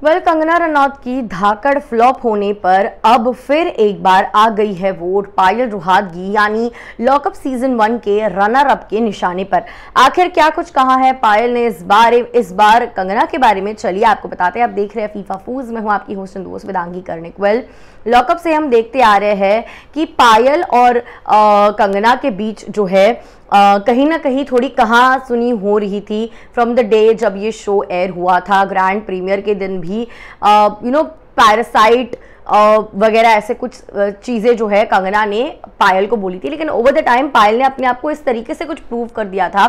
कंगना रनौत की धाकड़ फ्लॉप होने पर अब फिर एक बार आ गई है वोट पायल रुहातगी यानी लॉकअप सीजन 1 के रनर अप के निशाने पर। आखिर क्या कुछ कहा है पायल ने इस बार कंगना के बारे में, चलिए आपको बताते हैं। आप देख रहे हैं फीफा फूज, मैं हूं आपकी होस्ट एंड दोस्त वेदांगी कर्णिक। लॉकअप से हम देखते आ रहे हैं कि पायल और कंगना के बीच जो है कहीं ना कहीं थोड़ी कहाँ सुनी हो रही थी फ्रॉम द डे जब ये शो एयर हुआ था। ग्रैंड प्रीमियर के दिन भी पैरासाइट वगैरह ऐसे कुछ चीज़ें जो है कंगना ने पायल को बोली थी, लेकिन ओवर द टाइम पायल ने अपने आप को इस तरीके से कुछ प्रूव कर दिया था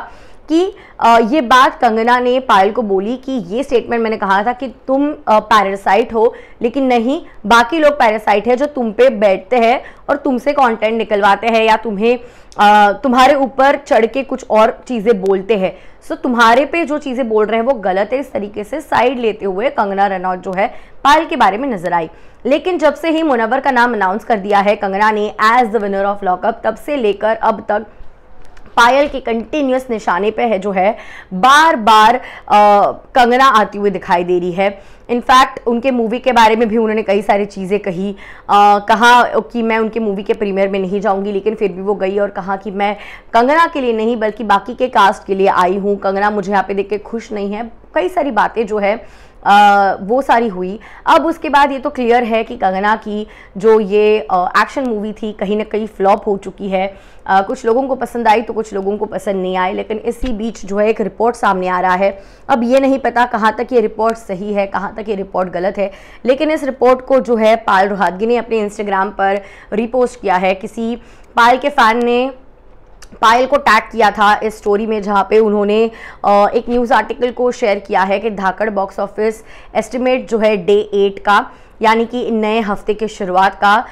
कि ये बात कंगना ने पायल को बोली कि ये स्टेटमेंट मैंने कहा था कि तुम पैरासाइट हो, लेकिन नहीं, बाकी लोग पैरासाइट है जो तुम पे बैठते हैं और तुमसे कंटेंट निकलवाते हैं या तुम्हारे ऊपर चढ़ के कुछ और चीज़ें बोलते हैं। सो तुम्हारे पे जो चीज़ें बोल रहे हैं वो गलत है। इस तरीके से साइड लेते हुए कंगना रनौत जो है पायल के बारे में नजर आई। लेकिन जब से ही मुनव्वर का नाम अनाउंस कर दिया है कंगना ने as the winner of Lock Upp, तब से लेकर अब तक पायल के कंटिन्यूस निशाने पे है जो है बार बार कंगना आती हुई दिखाई दे रही है। इनफैक्ट उनके मूवी के बारे में भी उन्होंने कई सारी चीज़ें कही, कहा कि मैं उनके मूवी के प्रीमियर में नहीं जाऊंगी, लेकिन फिर भी वो गई और कहा कि मैं कंगना के लिए नहीं बल्कि बाकी के कास्ट के लिए आई हूँ, कंगना मुझे यहाँ पे देख के खुश नहीं है। कई सारी बातें जो है वो सारी हुई। अब उसके बाद ये तो क्लियर है कि कंगना की जो ये एक्शन मूवी थी कहीं ना कहीं फ्लॉप हो चुकी है। कुछ लोगों को पसंद आई तो कुछ लोगों को पसंद नहीं आई, लेकिन इसी बीच जो है एक रिपोर्ट सामने आ रहा है। अब ये नहीं पता कहाँ तक ये रिपोर्ट सही है, कहाँ तक ये रिपोर्ट गलत है, लेकिन इस रिपोर्ट को जो है पायल रुहातगी ने अपने इंस्टाग्राम पर रीपोस्ट किया है। किसी पायल के फैन ने पायल को टैग किया था इस स्टोरी में, जहाँ पे उन्होंने एक न्यूज़ आर्टिकल को शेयर किया है कि धाकड़ बॉक्स ऑफिस एस्टिमेट जो है डे 8 का, यानी कि नए हफ्ते की शुरुआत का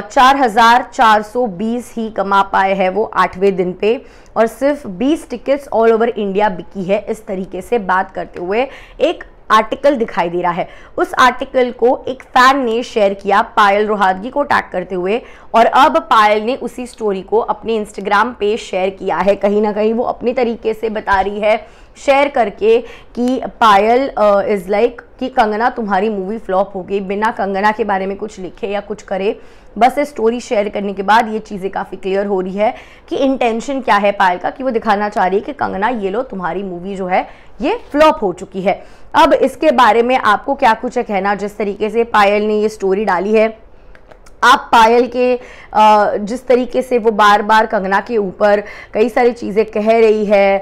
4,420 ही कमा पाए हैं वो 8वें दिन पे, और सिर्फ 20 टिकट्स ऑल ओवर इंडिया बिकी है। इस तरीके से बात करते हुए एक आर्टिकल दिखाई दे रहा है। उस आर्टिकल को एक फैन ने शेयर किया पायल रुहातगी को टैग करते हुए, और अब पायल ने उसी स्टोरी को अपने इंस्टाग्राम पे शेयर किया है। कहीं ना कहीं वो अपने तरीके से बता रही है शेयर करके कि पायल इज़ लाइक कि कंगना तुम्हारी मूवी फ्लॉप हो गई, बिना कंगना के बारे में कुछ लिखे या कुछ करे। बस ये स्टोरी शेयर करने के बाद ये चीज़ें काफ़ी क्लियर हो रही है कि इंटेंशन क्या है पायल का, कि वो दिखाना चाह रही है कि कंगना ये लो तुम्हारी मूवी जो है ये फ्लॉप हो चुकी है। अब इसके बारे में आपको क्या कुछ है कहना, जिस तरीके से पायल ने ये स्टोरी डाली है, आप पायल के जिस तरीके से वो बार बार कंगना के ऊपर कई सारी चीज़ें कह रही है,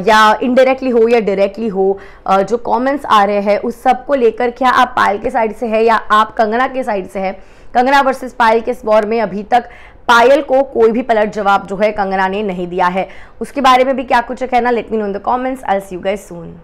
या इनडायरेक्टली हो या डायरेक्टली हो, जो कमेंट्स आ रहे हैं उस सब को लेकर क्या आप पायल के साइड से है या आप कंगना के साइड से है? कंगना वर्सेस पायल के इस वॉर में अभी तक पायल को कोई भी पलट जवाब जो है कंगना ने नहीं दिया है। उसके बारे में भी क्या कुछ है कहना, let me know in the comments. I will see you guys soon.